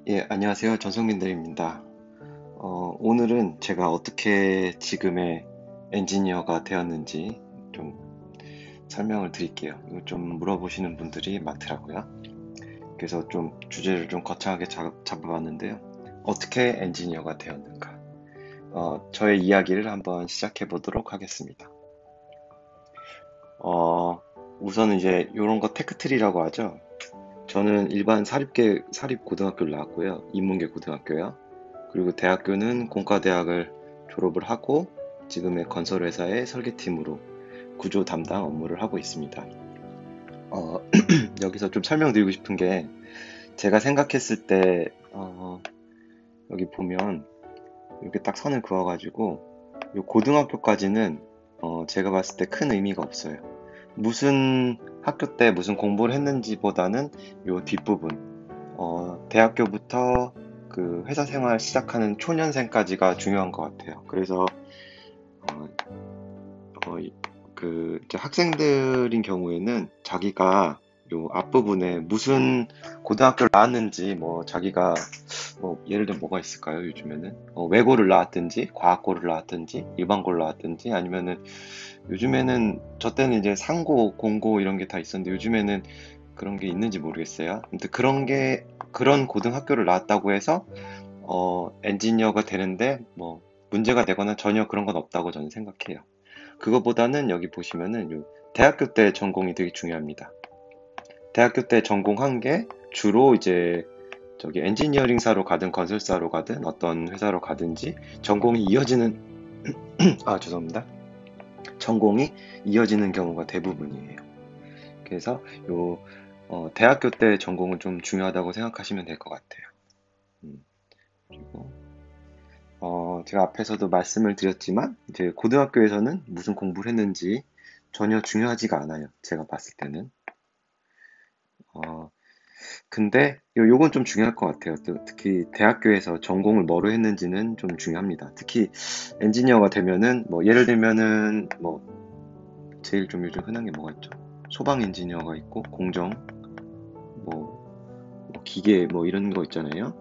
예, 안녕하세요. 전성민 대리입니다. 오늘은 제가 어떻게 지금의 엔지니어가 되었는지 좀 설명을 드릴게요. 이거 좀 물어보시는 분들이 많더라고요. 그래서 좀 주제를 좀 거창하게 잡아봤는데요. 어떻게 엔지니어가 되었는가? 저의 이야기를 한번 시작해 보도록 하겠습니다. 어, 우선은 이제 이런 거 테크트리라고 하죠. 저는 일반 사립 고등학교를 나왔고요. 인문계 고등학교요. 그리고 대학교는 공과대학을 졸업을 하고 지금의 건설회사의 설계팀으로 구조 담당 업무를 하고 있습니다. 여기서 좀 설명드리고 싶은 게 제가 생각했을 때 여기 보면 이렇게 딱 선을 그어가지고 이 고등학교까지는 제가 봤을 때 큰 의미가 없어요. 무슨 학교 때 무슨 공부를 했는지보다는 이 뒷부분, 대학교부터 그 회사 생활 시작하는 초년생까지가 중요한 것 같아요. 그래서 어, 그 이제 학생들인 경우에는 자기가 요 앞부분에 무슨 고등학교를 나왔는지 뭐 자기가 뭐 예를 들면 뭐가 있을까요? 요즘에는 외고를 나왔든지 과학고를 나왔든지 일반고를 나왔든지 아니면은 요즘에는 저 때는 이제 상고 공고 이런 게 다 있었는데 요즘에는 그런 게 있는지 모르겠어요. 아무튼 그런 고등학교를 나왔다고 해서 엔지니어가 되는데 뭐 문제가 되거나 전혀 그런 건 없다고 저는 생각해요. 그거보다는 여기 보시면은 요 대학교 때 전공이 되게 중요합니다. 대학교 때 전공한 게 주로 이제 저기 엔지니어링사로 가든 건설사로 가든 어떤 회사로 가든지 전공이 이어지는 죄송합니다. 전공이 이어지는 경우가 대부분이에요. 그래서 요 대학교 때 전공은 좀 중요하다고 생각하시면 될 것 같아요. 그리고 제가 앞에서도 말씀을 드렸지만 이제 고등학교에서는 무슨 공부를 했는지 전혀 중요하지가 않아요. 제가 봤을 때는. 어, 근데 요건 좀 중요할 것 같아요. 또 특히 대학교에서 전공을 뭐로 했는지는 좀 중요합니다. 특히 엔지니어가 되면은 뭐 예를 들면은 뭐 제일 좀 요즘 흔한 게 뭐가 있죠? 소방 엔지니어가 있고 공정 뭐 기계 뭐 이런 거 있잖아요.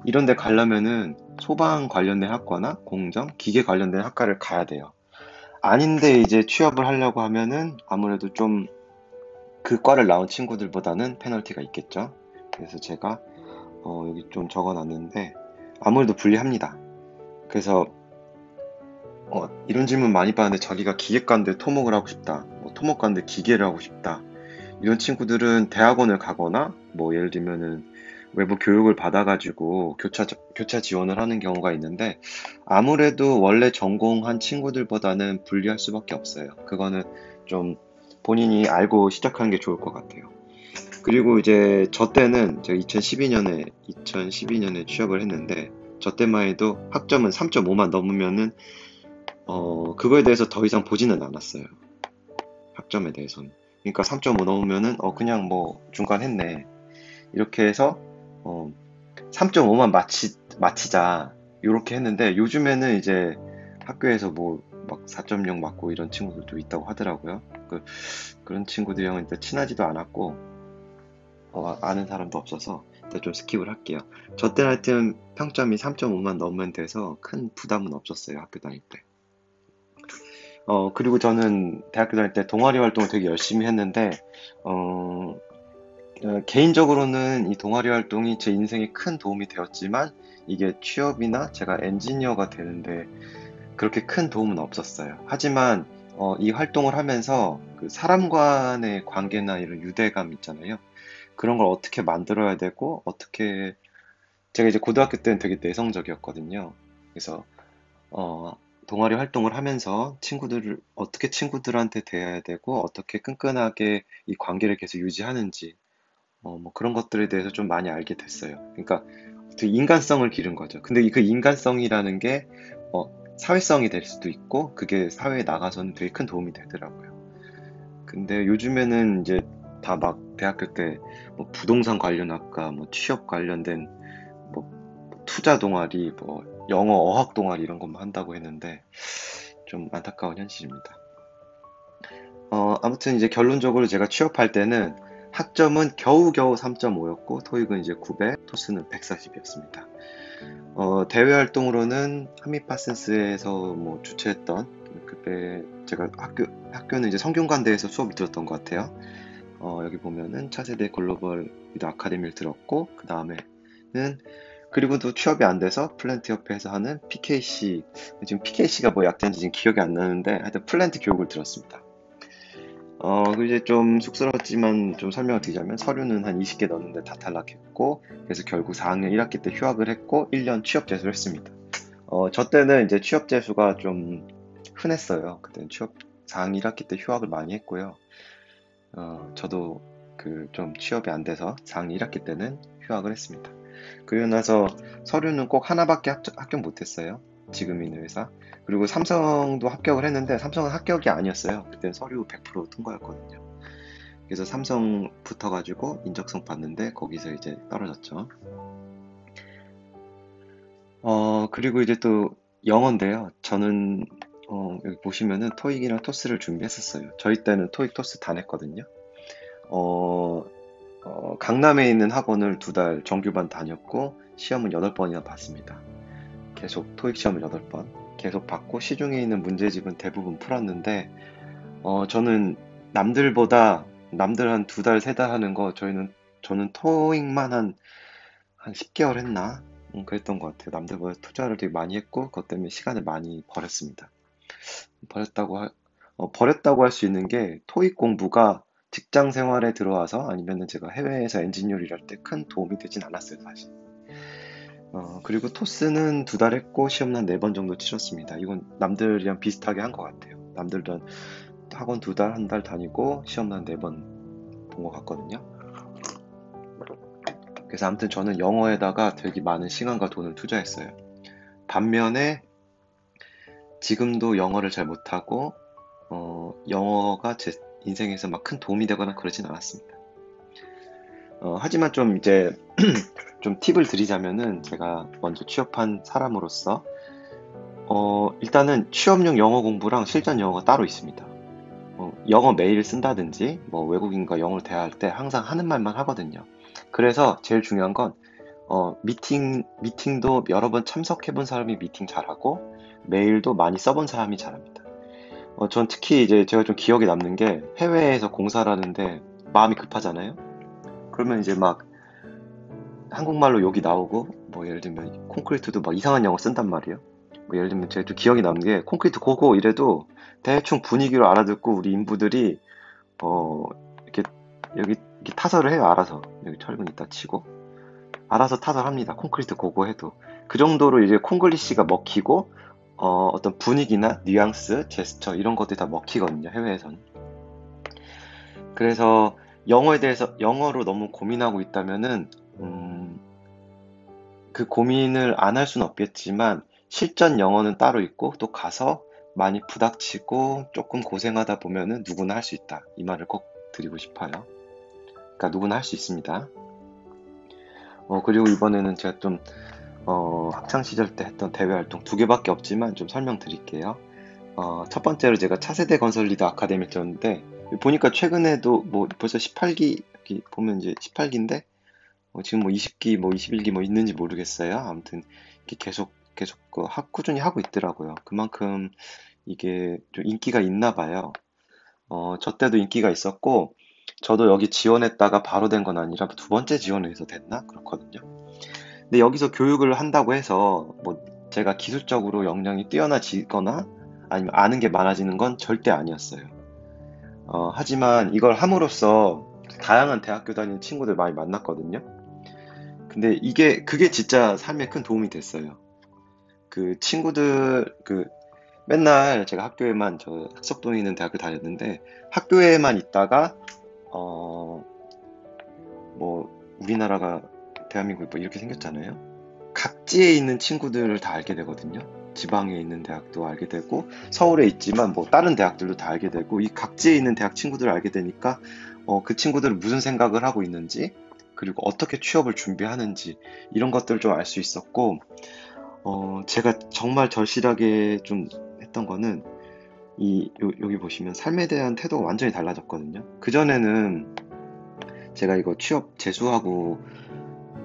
이런 데 가려면은 소방 관련된 학과나 공정, 기계 관련된 학과를 가야 돼요. 아닌데 이제 취업을 하려고 하면은 아무래도 좀 그 과를 나온 친구들보다는 페널티가 있겠죠. 그래서 제가 여기 좀 적어놨는데 아무래도 불리합니다. 그래서 이런 질문 많이 받는데 자기가 기계과인데 토목을 하고 싶다. 뭐 토목과인데 기계를 하고 싶다. 이런 친구들은 대학원을 가거나 뭐 예를 들면은 외부 교육을 받아가지고 교차 지원을 하는 경우가 있는데 아무래도 원래 전공한 친구들보다는 불리할 수밖에 없어요. 그거는 좀 본인이 알고 시작하는 게 좋을 것 같아요. 그리고 이제 저 때는 제가 2012년에 취업을 했는데 저 때만 해도 학점은 3.5만 넘으면은 그거에 대해서 더 이상 보지는 않았어요. 학점에 대해서는. 그러니까 3.5 넘으면은 그냥 뭐 중간 했네. 이렇게 해서 어 3.5만 마치자. 이렇게 했는데 요즘에는 이제 학교에서 뭐 막 4.0 맞고 이런 친구들도 있다고 하더라고요. 그런 친구들이랑은 일단 친하지도 않았고 아는 사람도 없어서 일단 좀 스킵을 할게요. 저 때는 하여튼 평점이 3.5만 넘으면 돼서 큰 부담은 없었어요. 학교 다닐 때. 그리고 저는 대학교 다닐 때 동아리 활동을 되게 열심히 했는데, 어, 개인적으로는 이 동아리 활동이 제 인생에 큰 도움이 되었지만, 이게 취업이나 제가 엔지니어가 되는데 그렇게 큰 도움은 없었어요. 하지만, 이 활동을 하면서 그 사람 간의 관계나 이런 유대감 있잖아요. 그런 걸 어떻게 만들어야 되고, 제가 이제 고등학교 때는 되게 내성적이었거든요. 그래서, 어, 동아리 활동을 하면서 어떻게 친구들한테 대해야 되고, 어떻게 끈끈하게 이 관계를 계속 유지하는지, 뭐 그런 것들에 대해서 좀 많이 알게 됐어요. 그러니까 어떻게 인간성을 기른 거죠. 근데 그 인간성이라는 게, 사회성이 될 수도 있고, 그게 사회에 나가서는 되게 큰 도움이 되더라고요. 근데 요즘에는 이제 다 막 대학교 때 뭐 부동산 관련 학과, 뭐 취업 관련된 뭐 투자 동아리, 뭐 영어 어학 동아리 이런 것만 한다고 했는데 좀 안타까운 현실입니다. 아무튼 이제 결론적으로 제가 취업할 때는 학점은 겨우겨우 3.5였고, 토익은 이제 900, 토스는 140이었습니다. 대외 활동으로는 한미파센스에서 뭐 주최했던, 그때 제가 학교는 이제 성균관대에서 수업을 들었던 것 같아요. 여기 보면은 차세대 글로벌 리더 아카데미를 들었고, 그 다음에는, 그리고 또 취업이 안 돼서 플랜트 협회에서 하는 PKC, 지금 PKC가 뭐 약자인지 지금 기억이 안 나는데, 하여튼 플랜트 교육을 들었습니다. 그 이제 좀 쑥스러웠지만 좀 설명을 드리자면 서류는 한 20개 넣었는데 다 탈락했고, 그래서 결국 4학년 1학기 때 휴학을 했고, 1년 취업 재수를 했습니다. 저 때는 이제 취업 재수가 좀 흔했어요. 그때는 4학년 1학기 때 휴학을 많이 했고요. 저도 그 좀 취업이 안 돼서 4학년 1학기 때는 휴학을 했습니다. 그리고 나서 서류는 꼭 하나밖에 합격 못했어요. 지금 있는 회사. 그리고 삼성도 합격을 했는데 삼성은 합격이 아니었어요. 그때 서류 100% 통과였거든요. 그래서 삼성 붙어가지고 인적성 봤는데 거기서 이제 떨어졌죠. 그리고 이제 또 영어인데요. 저는 여기 보시면은 토익이랑 토스를 준비했었어요. 저희 때는 토익 토스 다 냈거든요. 어, 강남에 있는 학원을 2달 정규반 다녔고 시험은 8번이나 봤습니다. 계속 토익 시험을 8번 계속 받고 시중에 있는 문제집은 대부분 풀었는데 저는 남들 한 2달, 3달 하는 거 저는 토익만 한 10개월 했나? 그랬던 것 같아요. 남들보다 투자를 되게 많이 했고 그것 때문에 시간을 많이 버렸습니다. 버렸다고 할 수 있는 게 토익 공부가 직장 생활에 들어와서 아니면은 제가 해외에서 엔지니어를 일할 때 큰 도움이 되진 않았어요, 사실. 그리고 토스는 2달 했고 시험은 한 4번 정도 치렀습니다. 이건 남들이랑 비슷하게 한 것 같아요. 남들도 학원 2달, 1달 다니고 시험은 한 4번 본 것 같거든요. 그래서 아무튼 저는 영어에다가 되게 많은 시간과 돈을 투자했어요. 반면에 지금도 영어를 잘 못하고 영어가 제 인생에서 막 큰 도움이 되거나 그러진 않았습니다. 하지만 좀 이제 좀 팁을 드리자면은 제가 먼저 취업한 사람으로서 일단은 취업용 영어 공부랑 실전 영어가 따로 있습니다. 영어 메일 쓴다든지 뭐 외국인과 영어를 대화할 때 항상 하는 말만 하거든요. 그래서 제일 중요한 건 미팅도 여러 번 참석해본 사람이 미팅 잘하고 메일도 많이 써본 사람이 잘합니다. 전 특히 이제 제가 좀 기억에 남는 게 해외에서 공사를 하는데 마음이 급하잖아요. 그러면 이제 막 한국말로 욕이 나오고 뭐 예를 들면 콘크리트도 막 이상한 영어 쓴단 말이에요. 뭐 예를 들면 제가 좀 기억이 남는 게 콘크리트 고고 이래도 대충 분위기로 알아듣고 우리 인부들이 어 이렇게 여기 이렇게 타설을 해요. 알아서 여기 철근 있다 치고 알아서 타설합니다. 콘크리트 고고 해도 그 정도로 이제 콩글리시가 먹히고 어떤 분위기나 뉘앙스, 제스처 이런 것들이 다 먹히거든요. 해외에선. 그래서 영어에 대해서 영어로 너무 고민하고 있다면은 그 고민을 안 할 수는 없겠지만 실전 영어는 따로 있고 또 가서 많이 부닥치고 조금 고생하다 보면은 누구나 할 수 있다. 이 말을 꼭 드리고 싶어요. 그러니까 누구나 할 수 있습니다. 그리고 이번에는 제가 좀 학창 시절 때 했던 대외 활동 2개밖에 없지만 좀 설명드릴게요. 첫 번째로 제가 차세대 건설 리더 아카데미를 들었는데 보니까 최근에도 뭐 벌써 18기 여기 보면 이제 18기인데 지금 뭐 20기 뭐 21기 뭐 있는지 모르겠어요. 아무튼 이렇게 계속 꾸준히 하고 있더라고요. 그만큼 이게 좀 인기가 있나 봐요. 저 때도 인기가 있었고 저도 여기 지원했다가 바로 된 건 아니라 2번째 지원을 해서 됐나? 그렇거든요. 근데 여기서 교육을 한다고 해서 뭐 제가 기술적으로 역량이 뛰어나지거나 아니면 아는 게 많아지는 건 절대 아니었어요. 하지만 이걸 함으로써 다양한 대학교 다니는 친구들 많이 만났거든요. 근데 그게 진짜 삶에 큰 도움이 됐어요. 그 친구들, 맨날 제가 학교에만, 저 학석동에 있는 대학교 다녔는데, 학교에만 있다가, 어, 우리나라가, 대한민국이 뭐 이렇게 생겼잖아요. 각지에 있는 친구들을 다 알게 되거든요. 지방에 있는 대학도 알게 되고, 서울에 있지만 뭐 다른 대학들도 다 알게 되고, 이 각지에 있는 대학 친구들을 알게 되니까, 그 친구들은 무슨 생각을 하고 있는지, 그리고 어떻게 취업을 준비하는지, 이런 것들을 좀 알 수 있었고, 제가 정말 절실하게 좀 했던 거는, 여기 보시면 삶에 대한 태도가 완전히 달라졌거든요. 그전에는 제가 이거 취업 재수하고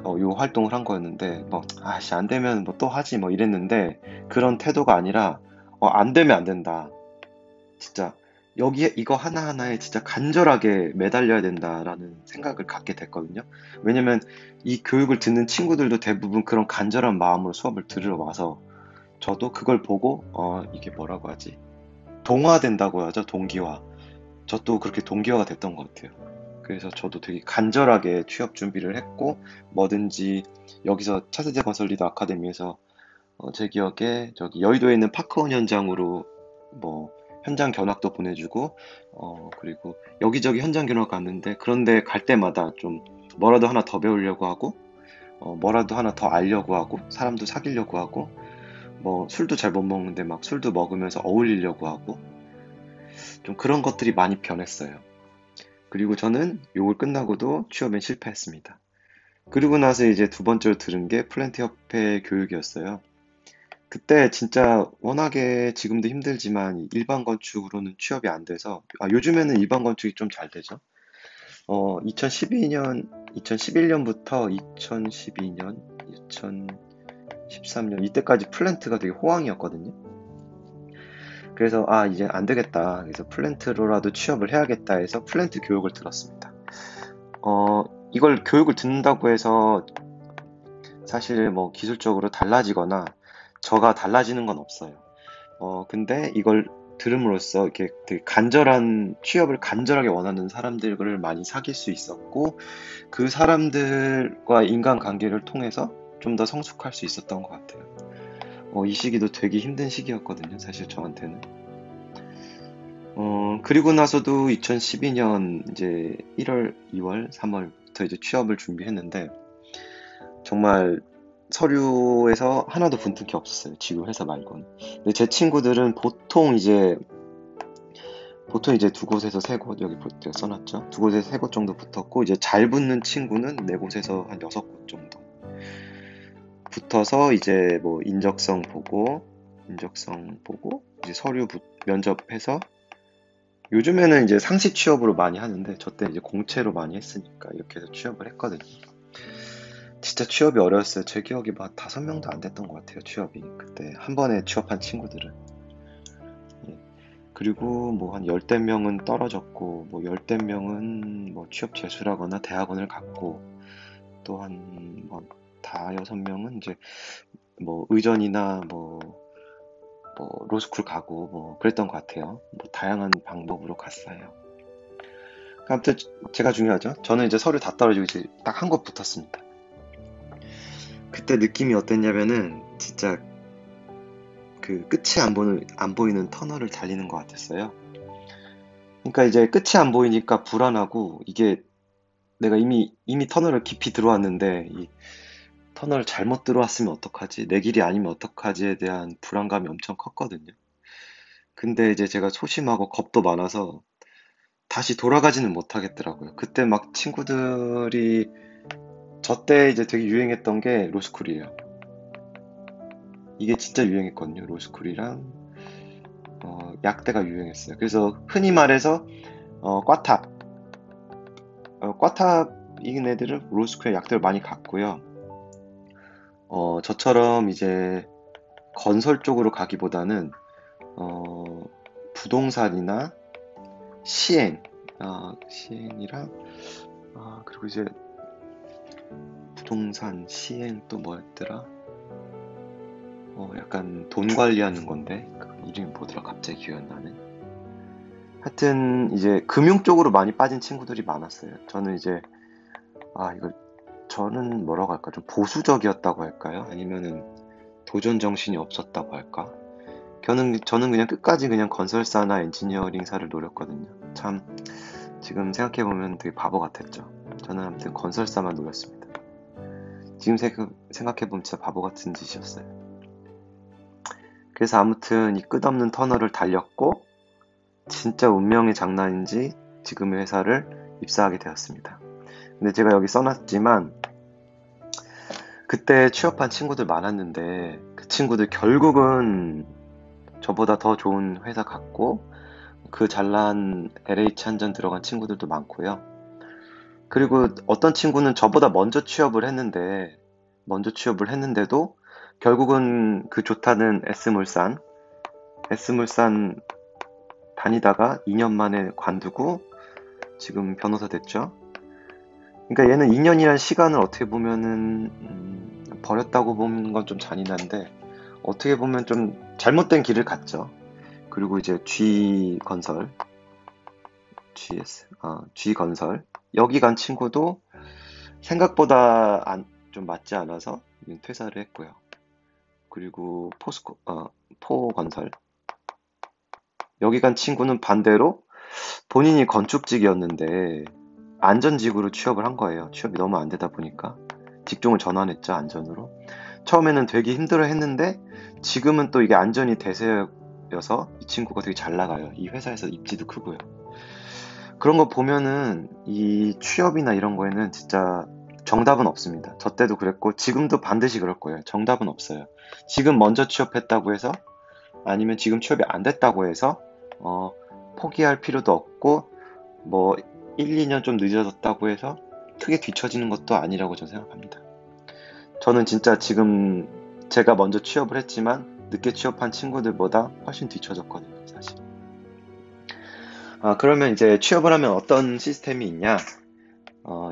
요 활동을 한 거였는데 뭐 아씨 안 되면 뭐 또 하지 뭐 이랬는데 그런 태도가 아니라 안 되면 안 된다. 진짜 여기에 이거 하나하나에 진짜 간절하게 매달려야 된다라는 생각을 갖게 됐거든요. 왜냐면 이 교육을 듣는 친구들도 대부분 그런 간절한 마음으로 수업을 들으러 와서 저도 그걸 보고 이게 뭐라고 하지? 동화된다고 하죠. 동기화. 저도 그렇게 동기화가 됐던 것 같아요. 그래서 저도 되게 간절하게 취업 준비를 했고 뭐든지 여기서 차세대 건설 리더 아카데미에서 제 기억에 저기 여의도에 있는 파크원 현장으로 뭐 현장 견학도 보내주고 그리고 여기저기 현장 견학 갔는데 그런데 갈 때마다 좀 뭐라도 하나 더 배우려고 하고 뭐라도 하나 더 알려고 하고 사람도 사귀려고 하고 뭐 술도 잘 못 먹는데 막 술도 먹으면서 어울리려고 하고 좀 그런 것들이 많이 변했어요. 그리고 저는 요걸 끝나고도 취업엔 실패했습니다. 그리고 나서 이제 두 번째로 들은 게 플랜트 협회 교육이었어요. 그때 진짜 워낙에 지금도 힘들지만 일반 건축으로는 취업이 안 돼서 요즘에는 일반 건축이 좀 잘 되죠. 2011년부터 2012년, 2013년 이때까지 플랜트가 되게 호황이었거든요. 그래서 이제 안 되겠다. 그래서 플랜트로라도 취업을 해야겠다 해서 플랜트 교육을 들었습니다. 이걸 교육을 듣는다고 해서 사실 뭐 기술적으로 달라지거나 저가 달라지는 건 없어요. 근데 이걸 들음으로써 이렇게 되게 취업을 간절하게 원하는 사람들을 많이 사귈 수 있었고, 그 사람들과 인간관계를 통해서 좀 더 성숙할 수 있었던 것 같아요. 이 시기도 되게 힘든 시기였거든요, 사실 저한테는. 그리고 나서도 2012년 이제 1월, 2월, 3월부터 이제 취업을 준비했는데, 정말 서류에서 하나도 붙은 게 없었어요. 지금 회사 말고는. 근데 제 친구들은 보통 이제 두 곳에서 세 곳, 여기 제가 써놨죠. 두 곳에서 세 곳 정도 붙었고, 이제 잘 붙는 친구는 네 곳에서 한 여섯 곳 정도 붙어서 이제 뭐 인적성 보고, 이제 면접해서 요즘에는 이제 상시 취업으로 많이 하는데, 저 때 이제 공채로 많이 했으니까 이렇게 해서 취업을 했거든요. 진짜 취업이 어려웠어요. 제 기억이 막 5명도 안 됐던 것 같아요, 취업이. 그때 한 번에 취업한 친구들은. 예. 그리고 뭐 한 열댓 명은 떨어졌고, 뭐 열댓 명은 뭐 취업 재수라거나 대학원을 갔고, 또 뭐 다여섯 명은 이제 뭐 의전이나 뭐 로스쿨 가고 뭐 그랬던 것 같아요. 뭐 다양한 방법으로 갔어요. 아무튼 제가 중요하죠. 저는 이제 서류 다 떨어지고 이제 딱 한 곳 붙었습니다. 그때 느낌이 어땠냐면은 진짜 그 끝이 안 보이는 터널을 달리는 것 같았어요. 그러니까 이제 끝이 안 보이니까 불안하고 이게 내가 이미 터널을 깊이 들어왔는데 이 터널을 잘못 들어왔으면 어떡하지? 내 길이 아니면 어떡하지에 대한 불안감이 엄청 컸거든요. 근데 이제 제가 소심하고 겁도 많아서 다시 돌아가지는 못하겠더라고요. 그때 막 친구들이 저 때 이제 되게 유행했던 게 로스쿨이에요. 이게 진짜 유행했거든요. 로스쿨이랑 약대가 유행했어요. 그래서 흔히 말해서 꽈탑, 꽈탑인 애들은 로스쿨에 약대를 많이 갔고요. 저처럼 이제 건설 쪽으로 가기보다는 부동산이나 시행, 시행이랑 그리고 이제 부동산 시행 또 뭐였더라? 약간 돈 관리하는 건데 그 이름이 뭐더라? 갑자기 기억 안 나네. 하여튼 이제 금융 쪽으로 많이 빠진 친구들이 많았어요. 이걸 저는 뭐라고 할까? 좀 보수적이었다고 할까요? 아니면은 도전 정신이 없었다고 할까? 저는 그냥 끝까지 그냥 건설사나 엔지니어링사를 노렸거든요. 참 지금 생각해보면 되게 바보 같았죠. 저는 아무튼 건설사만 노렸습니다. 지금 생각해보면 진짜 바보 같은 짓이었어요. 그래서 아무튼 이 끝없는 터널을 달렸고 진짜 운명의 장난인지 지금의 회사를 입사하게 되었습니다. 근데 제가 여기 써놨지만 그때 취업한 친구들 많았는데 그 친구들 결국은 저보다 더 좋은 회사 갔고 그 잘난 LH 한전 들어간 친구들도 많고요. 그리고 어떤 친구는 저보다 먼저 취업을 했는데도 결국은 그 좋다는 S물산 다니다가 2년 만에 관두고 지금 변호사 됐죠. 그러니까 얘는 2년이란 시간을 어떻게 보면은 버렸다고 보는 건 좀 잔인한데 어떻게 보면 좀 잘못된 길을 갔죠. 그리고 이제 G건설 여기 간 친구도 생각보다 좀 맞지 않아서 퇴사를 했고요. 그리고 포건설 여기 간 친구는 반대로 본인이 건축직이었는데 안전직으로 취업을 한 거예요. 취업이 너무 안 되다 보니까 직종을 전환했죠, 안전으로. 처음에는 되게 힘들어 했는데 지금은 또 이게 안전이 대세여서 이 친구가 되게 잘 나가요. 이 회사에서 입지도 크고요. 그런 거 보면은 이 취업이나 이런 거에는 진짜 정답은 없습니다. 저 때도 그랬고 지금도 반드시 그럴 거예요. 정답은 없어요. 지금 먼저 취업했다고 해서 아니면 지금 취업이 안 됐다고 해서 어, 포기할 필요도 없고 뭐 1, 2년 좀 늦어졌다고 해서 크게 뒤처지는 것도 아니라고 저는 생각합니다. 저는 진짜 지금 제가 먼저 취업을 했지만 늦게 취업한 친구들보다 훨씬 뒤처졌거든요, 사실. 그러면 이제 취업을 하면 어떤 시스템이 있냐?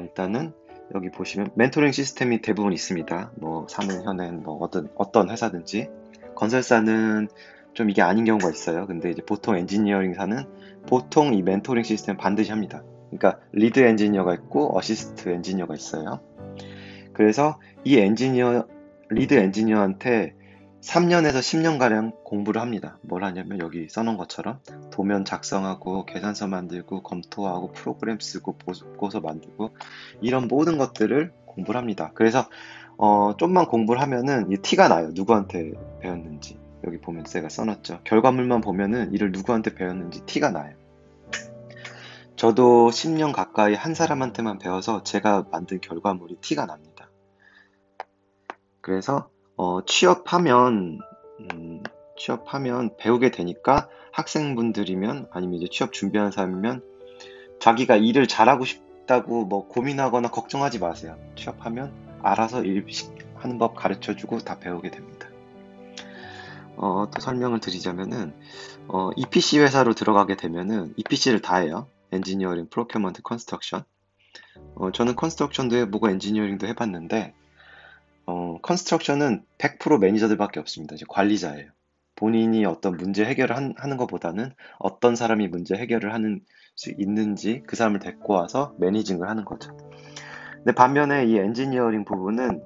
일단은 여기 보시면 멘토링 시스템이 대부분 있습니다. 뭐 사내, 현행, 뭐 어떤 회사든지. 건설사는 좀 이게 아닌 경우가 있어요. 근데 이제 보통 엔지니어링사는 보통 이 멘토링 시스템 반드시 합니다. 그러니까 리드 엔지니어가 있고 어시스트 엔지니어가 있어요. 그래서 이 리드 엔지니어한테 3년에서 10년가량 공부를 합니다. 뭘 하냐면 여기 써놓은 것처럼 도면 작성하고 계산서 만들고 검토하고 프로그램 쓰고 보고서 만들고 이런 모든 것들을 공부를 합니다. 그래서 좀만 공부를 하면은 이 티가 나요. 누구한테 배웠는지. 여기 보면 제가 써놨죠. 결과물만 보면은 이를 누구한테 배웠는지 티가 나요. 저도 10년 가까이 한 사람한테만 배워서 제가 만든 결과물이 티가 납니다. 그래서 취업하면 배우게 되니까 학생분들이면 아니면 이제 취업 준비하는 사람이면 자기가 일을 잘하고 싶다고 뭐 고민하거나 걱정하지 마세요. 취업하면 알아서 일 하는 법 가르쳐주고 다 배우게 됩니다. 또 설명을 드리자면은 EPC 회사로 들어가게 되면은 EPC를 다 해요. 엔지니어링, 프로큐먼트, 컨스트럭션. 저는 컨스트럭션도 해보고 엔지니어링도 해봤는데 컨스트럭션은 100% 매니저들밖에 없습니다. 이제 관리자예요. 본인이 어떤 문제 해결을 하는 것보다는 어떤 사람이 문제 해결을 하는 수 있는지 그 사람을 데리고 와서 매니징을 하는 거죠. 근데 반면에 이 엔지니어링 부분은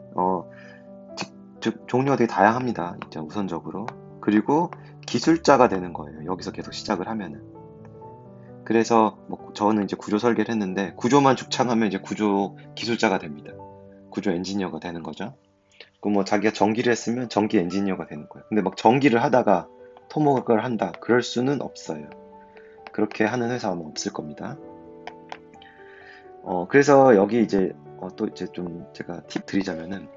즉 종류가 되게 다양합니다. 이제 우선적으로. 그리고 기술자가 되는 거예요. 여기서 계속 시작을 하면은. 그래서 뭐 저는 이제 구조 설계를 했는데 구조만 죽창하면 이제 구조 기술자가 됩니다. 구조 엔지니어가 되는 거죠. 그 뭐 자기가 전기를 했으면 전기 엔지니어가 되는 거예요. 근데 막 전기를 하다가 토목을 한다. 그럴 수는 없어요. 그렇게 하는 회사 아마 없을 겁니다. 그래서 여기 이제 또 이제 좀 제가 팁 드리자면은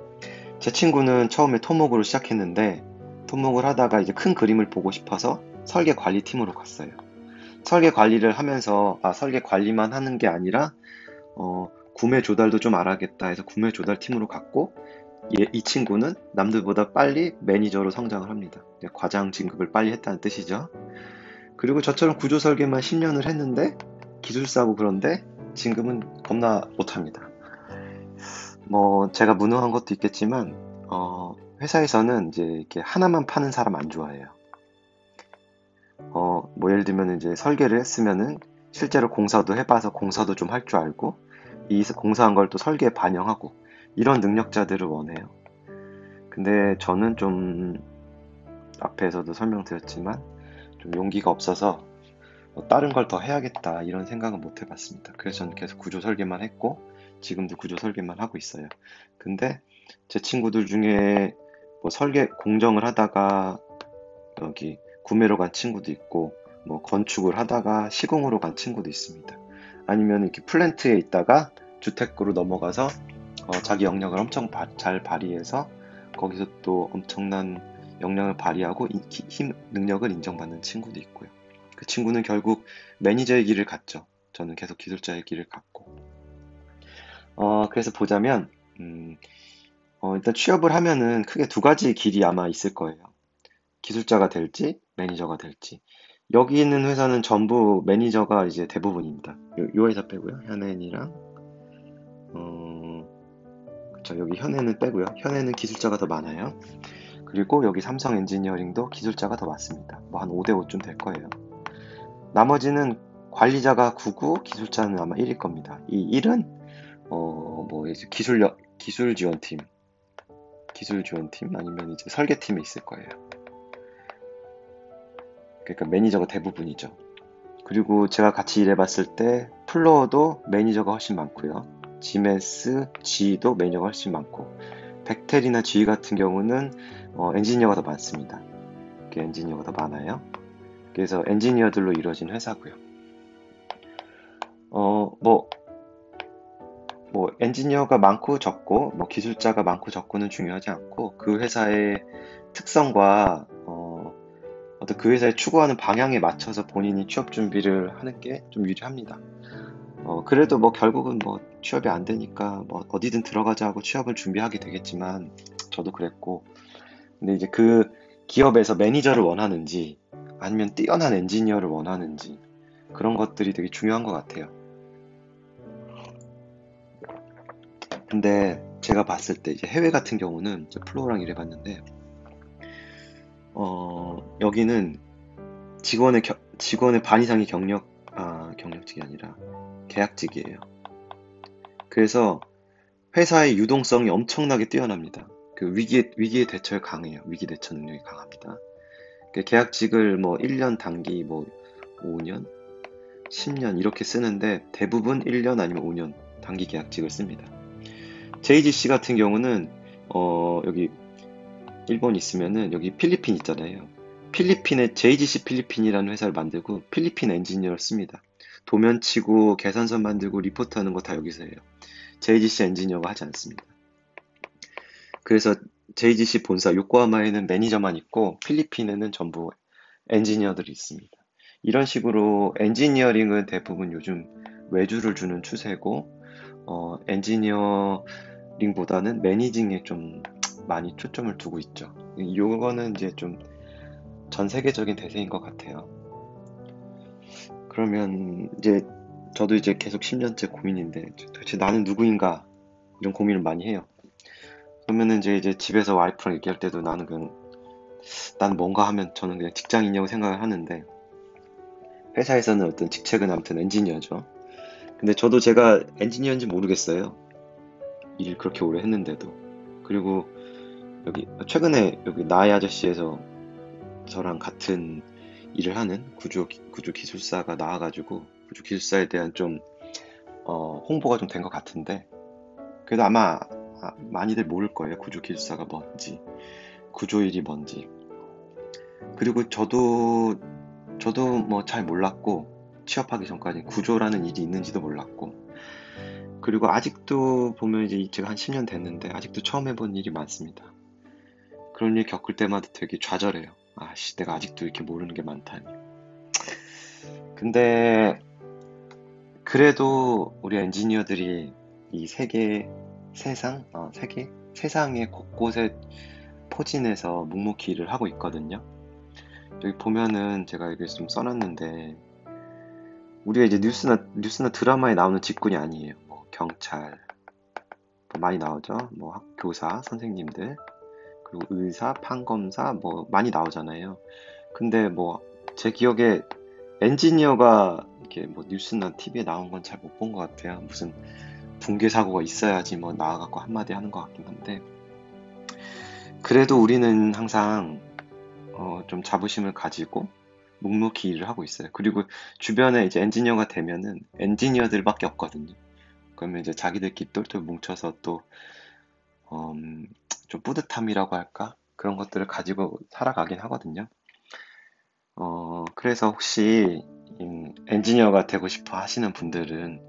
제 친구는 처음에 토목으로 시작했는데 토목을 하다가 이제 큰 그림을 보고 싶어서 설계 관리팀으로 갔어요. 설계 관리를 하면서 설계 관리만 하는 게 아니라 구매 조달도 좀 알아야겠다 해서 구매 조달 팀으로 갔고 이 친구는 남들보다 빨리 매니저로 성장을 합니다. 과장 진급을 빨리 했다는 뜻이죠. 그리고 저처럼 구조 설계만 10년을 했는데 기술사고 그런데 진급은 겁나 못합니다. 뭐 제가 무능한 것도 있겠지만 회사에서는 이제 이렇게 하나만 파는 사람 안 좋아해요. 뭐 예를 들면 이제 설계를 했으면은 실제로 공사도 해봐서 공사도 좀 할 줄 알고 이 공사한 걸 또 설계에 반영하고 이런 능력자들을 원해요. 근데 저는 좀 앞에서도 설명드렸지만 좀 용기가 없어서 다른 걸 더 해야겠다 이런 생각은 못 해봤습니다. 그래서 저는 계속 구조 설계만 했고 지금도 구조 설계만 하고 있어요. 근데 제 친구들 중에 뭐 설계 공정을 하다가 여기 구매로 간 친구도 있고 뭐 건축을 하다가 시공으로 간 친구도 있습니다. 아니면 이렇게 플랜트에 있다가 주택으로 넘어가서 자기 역량을 엄청 잘 발휘해서 거기서 또 엄청난 역량을 발휘하고 능력을 인정받는 친구도 있고요. 그 친구는 결국 매니저의 길을 갔죠. 저는 계속 기술자의 길을 갔고. 그래서 보자면, 음, 일단 취업을 하면은 크게 두 가지 길이 아마 있을 거예요. 기술자가 될지, 매니저가 될지. 여기 있는 회사는 전부 매니저가 이제 대부분입니다. 요 회사 빼고요. 현앤이랑, 어, 그쵸. 여기 현해는 빼고요. 현해는 기술자가 더 많아요. 그리고 여기 삼성 엔지니어링도 기술자가 더 많습니다. 뭐 한 5대 5쯤 될 거예요. 나머지는 관리자가 9고 기술자는 아마 1일 겁니다. 이 1은 뭐 이제 기술 지원팀 아니면 이제 설계팀에 있을 거예요. 그러니까 매니저가 대부분이죠. 그리고 제가 같이 일해봤을 때 플로어도 매니저가 훨씬 많고요. GMS, G도 매니저가 훨씬 많고 백텔이나 G 같은 경우는 엔지니어가 더 많습니다. 엔지니어가 더 많아요. 그래서 엔지니어들로 이루어진 회사고요. 뭐 엔지니어가 많고 적고, 뭐 기술자가 많고 적고는 중요하지 않고, 그 회사의 특성과, 어떤 그 회사에 추구하는 방향에 맞춰서 본인이 취업 준비를 하는 게 좀 유리합니다. 그래도 뭐 결국은 뭐 취업이 안 되니까 뭐 어디든 들어가자 하고 취업을 준비하게 되겠지만, 저도 그랬고, 근데 이제 그 기업에서 매니저를 원하는지, 아니면 뛰어난 엔지니어를 원하는지, 그런 것들이 되게 중요한 것 같아요. 근데 제가 봤을 때 이제 해외 같은 경우는 이제 플로어랑 일해봤는데 여기는 직원의 반 이상이 경력직이 아니라 계약직이에요. 그래서 회사의 유동성이 엄청나게 뛰어납니다. 그 위기에 대처에 강해요. 위기 대처 능력이 강합니다. 그 계약직을 뭐 1년 단기 뭐 5년, 10년 이렇게 쓰는데 대부분 1년 아니면 5년 단기 계약직을 씁니다. JGC 같은 경우는 여기 일본 있으면은 여기 필리핀 있잖아요. 필리핀에 JGC 필리핀이라는 회사를 만들고 필리핀 엔지니어를 씁니다. 도면 치고 계산서 만들고 리포트 하는 거 다 여기서 해요. JGC 엔지니어가 하지 않습니다. 그래서 JGC 본사 요코하마에는 매니저만 있고 필리핀에는 전부 엔지니어들이 있습니다. 이런 식으로 엔지니어링은 대부분 요즘 외주를 주는 추세고 엔지니어링보다는 매니징에 좀 많이 초점을 두고 있죠. 요거는 이제 좀 전 세계적인 대세인 것 같아요. 그러면 이제 저도 이제 계속 10년째 고민인데 도대체 나는 누구인가 이런 고민을 많이 해요. 그러면은 이제 집에서 와이프랑 얘기할 때도 난 뭔가 하면 저는 그냥 직장인이라고 생각을 하는데 회사에서는 어떤 직책은 아무튼 엔지니어죠. 근데 저도 제가 엔지니어인지 모르겠어요. 일을 그렇게 오래 했는데도. 그리고 여기 최근에 여기 나의 아저씨에서 저랑 같은 일을 하는 구조 기술사가 나와가지고 구조 기술사에 대한 좀 홍보가 좀 된 것 같은데 그래도 아마 많이들 모를 거예요. 구조 기술사가 뭔지 구조일이 뭔지. 그리고 저도 뭐 잘 몰랐고 취업하기 전까지 구조라는 일이 있는지도 몰랐고 그리고 아직도 보면 이제 제가 한 10년 됐는데 아직도 처음 해본 일이 많습니다. 그런 일 겪을 때마다 되게 좌절해요. 아씨, 내가 아직도 이렇게 모르는 게 많다니. 근데 그래도 우리 엔지니어들이 이 세상의 곳곳에 포진해서 묵묵히 일을 하고 있거든요. 여기 보면은 제가 여기 좀 써놨는데 우리가 이제 뉴스나 드라마에 나오는 직군이 아니에요. 뭐 경찰 뭐 많이 나오죠. 뭐 교사, 선생님들 그리고 의사, 판검사 뭐 많이 나오잖아요. 근데 뭐 제 기억에 엔지니어가 이렇게 뭐 뉴스나 TV에 나온 건 잘 못 본 것 같아요. 무슨 붕괴 사고가 있어야지 뭐 나와갖고 한마디 하는 것 같긴 한데 그래도 우리는 항상 좀 자부심을 가지고 묵묵히 일을 하고 있어요. 그리고 주변에 이제 엔지니어가 되면은 엔지니어들밖에 없거든요. 그러면 이제 자기들끼리 똘똘 뭉쳐서 또 좀 뿌듯함이라고 할까? 그런 것들을 가지고 살아가긴 하거든요. 그래서 혹시 엔지니어가 되고 싶어 하시는 분들은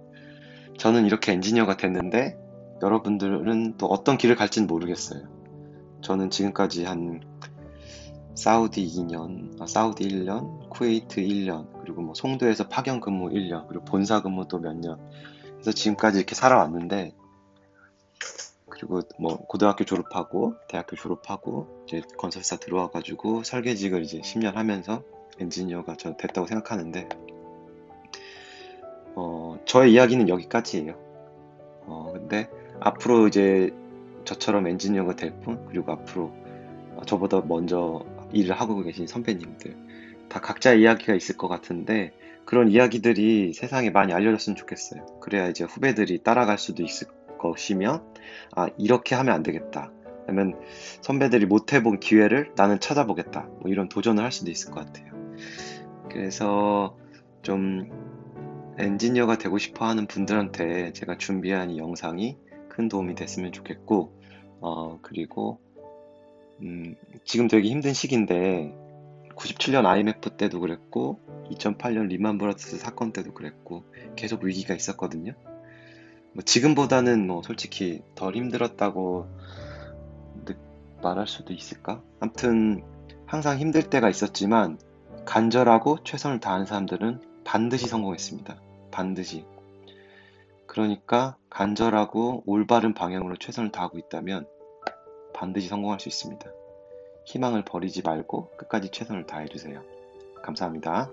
저는 이렇게 엔지니어가 됐는데 여러분들은 또 어떤 길을 갈지는 모르겠어요. 저는 지금까지 한 사우디 2년, 사우디 1년, 쿠웨이트 1년, 그리고 뭐 송도에서 파견 근무 1년, 그리고 본사 근무 또 몇 년. 그래서 지금까지 이렇게 살아왔는데 그리고 뭐 고등학교 졸업하고 대학교 졸업하고 이제 건설사 들어와가지고 설계직을 이제 10년 하면서 엔지니어가 저 됐다고 생각하는데 저의 이야기는 여기까지예요. 근데 앞으로 이제 저처럼 엔지니어가 될 분, 그리고 앞으로 저보다 먼저 일을 하고 계신 선배님들, 다 각자 이야기가 있을 것 같은데, 그런 이야기들이 세상에 많이 알려졌으면 좋겠어요. 그래야 이제 후배들이 따라갈 수도 있을 것이며, 아, 이렇게 하면 안 되겠다. 그러면 선배들이 못 해본 기회를 나는 찾아보겠다. 뭐 이런 도전을 할 수도 있을 것 같아요. 그래서 좀 엔지니어가 되고 싶어 하는 분들한테 제가 준비한 이 영상이 큰 도움이 됐으면 좋겠고, 그리고, 음, 지금 되게 힘든 시기인데, 97년 IMF 때도 그랬고, 2008년 리만 브라더스 사건 때도 그랬고, 계속 위기가 있었거든요. 뭐 지금보다는 뭐 솔직히 덜 힘들었다고 느- 말할 수도 있을까? 아무튼, 항상 힘들 때가 있었지만, 간절하고 최선을 다하는 사람들은 반드시 성공했습니다. 반드시. 그러니까 간절하고 올바른 방향으로 최선을 다하고 있다면 반드시 성공할 수 있습니다. 희망을 버리지 말고 끝까지 최선을 다해주세요. 감사합니다.